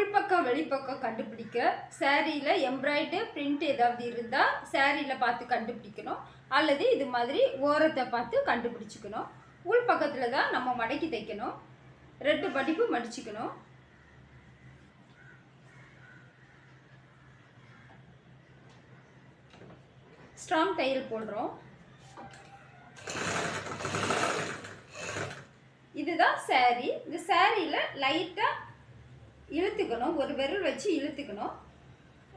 உள்பக்கம் வெளிப்பக்கம் கண்டுபிடிக்க சாரியில் எம்ப்ராய்டு பிரிண்ட் ஏதாவது இருந்தால் சாரியில் பார்த்து கண்டுபிடிக்கணும், அல்லது இது மாதிரி ஓரத்தை பார்த்து கண்டுபிடிச்சிக்கணும். உள் பக்கத்தில் தான் நம்ம மடக்கி தைக்கணும். 2 மடிப்பு மடிச்சுக்கணும். ஸ்ட்ராங் தையல் போடுறோம். இதுதான் சாரி. இந்த சாரியில் லைட்டாக இழுத்துக்கணும், ஒரு விரல் வச்சு இழுத்துக்கணும்.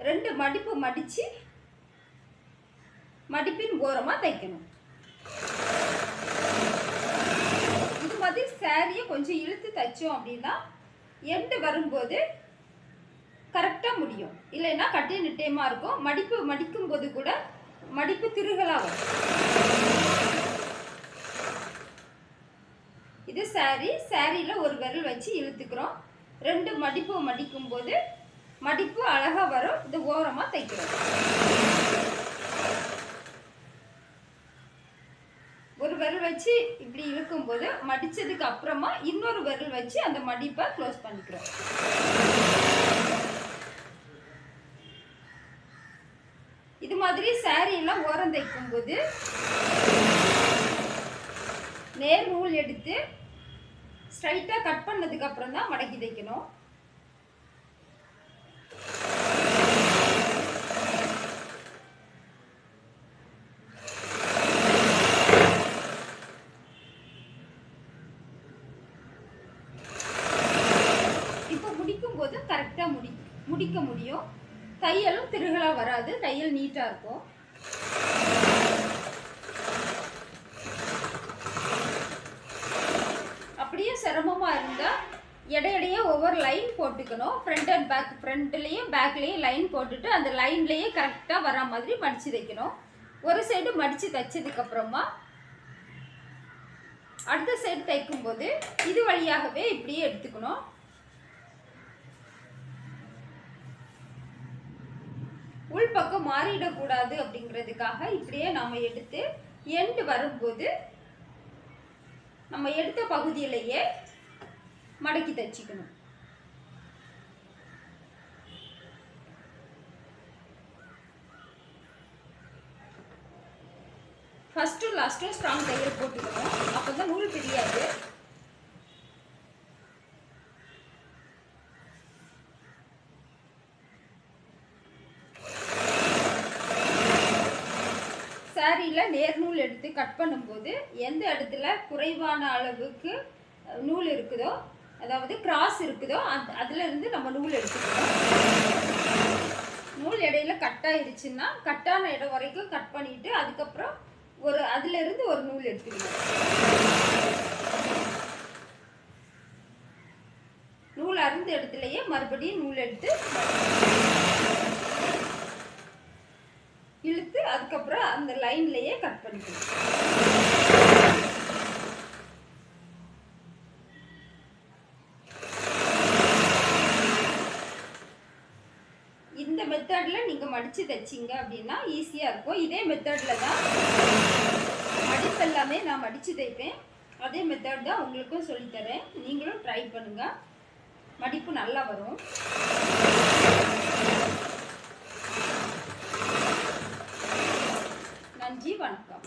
2 மடிப்பு மடித்து மடிப்பின் ஓரமாக தைக்கணும். இது மாதிரி சாரியை கொஞ்சம் இழுத்து தைச்சோம் அப்படின்னா எண்டு வரும்போது கரெக்டாக முடியும். இல்லைன்னா கட்டிய நிட்டயமாக இருக்கும். மடிப்பு மடிக்கும் போது கூட மடிப்பு திருகலாக வரும். இது சாரியில் ஒரு விரல் வச்சு இழுத்துக்கிறோம். 2 மடிப்பு மடிக்கும் போது மடிப்பு அழகா வரும். இது ஓரமா தைக்கிறோம். ஒரு விரல் வச்சு இப்படி இழுக்கும் போது மடிச்சதுக்கு அப்புறமா இன்னொரு விரல் வச்சு அந்த மடிப்பை க்ளோஸ் பண்ணிக்கிறோம். இது மாதிரி சாரி எல்லாம் ஓரம் தைக்கும் போது நேர் நூல் எடுத்து ஸ்ட்ரைட்டாக கட் பண்ணதுக்கு அப்புறம் தான் மடக்கி தைக்கணும். இப்போ முடிக்கும் போது கரெக்டாக முடிக்க முடியும். தையலும் திருகலா வராது. தையல் நீட்டாக இருக்கும். அப்படியே சிரமமாக இருந்தால் இடையிடையே ஒவ்வொரு லைன் போட்டுக்கணும். ஃப்ரண்ட் அண்ட் பேக், ஃப்ரண்ட்லேயும் பேக்லேயும் லைன் போட்டுட்டு அந்த லைன்லேயே கரெக்டாக வர மாதிரி மடித்து தைக்கணும். ஒரு சைடு மடித்து தைச்சதுக்கப்புறமா அடுத்த சைடு தைக்கும்போது இது வழியாகவே இப்படியே எடுத்துக்கணும். உள்பக்கம் மாறிடக்கூடாது அப்படிங்கிறதுக்காக இப்படியே நாம் எடுத்து எண்டு வரும்போது நம்ம எடுத்த பகுதியிலேயே மடக்கி தைச்சிக்கணும். ஃபர்ஸ்ட்டும் லாஸ்ட்டும் ஸ்ட்ராங் தையல் போட்டுக்கணும். அப்போ தான் நூல் பிரியாது. சாரியில் நேர் நூல் எடுத்து கட் பண்ணும்போது எந்த இடத்துல குறைவான அளவுக்கு நூல் இருக்குதோ, அதாவது கிராஸ் இருக்குதோ, அதுலேருந்து நம்ம நூல் எடுத்துக்கணும். நூல் இடையில கட் ஆயிடுச்சுன்னா கட்டான இடம் வரைக்கும் கட் பண்ணிவிட்டு அதுக்கப்புறம் அதுலேருந்து ஒரு நூல் எடுத்துக்கணும். நூல் அறுந்த இடத்துலையே மறுபடியும் நூல் எடுத்து இழுத்து அதுக்கப்புறம் அந்த லைன்லேயே கட் பண்ணிக்கணும். இந்த மெத்தடில் நீங்கள் மடித்து தைச்சிங்க அப்படின்னா ஈஸியாக இருக்கும். இதே மெத்தடில் தான் மடிப்பு எல்லாமே நான் மடித்து தைப்பேன். அதே மெத்தட் தான் உங்களுக்கும் சொல்லித்தரேன். நீங்களும் ட்ரை பண்ணுங்கள். மடிப்பு நல்லா வரும். நன்றி, வணக்கம்.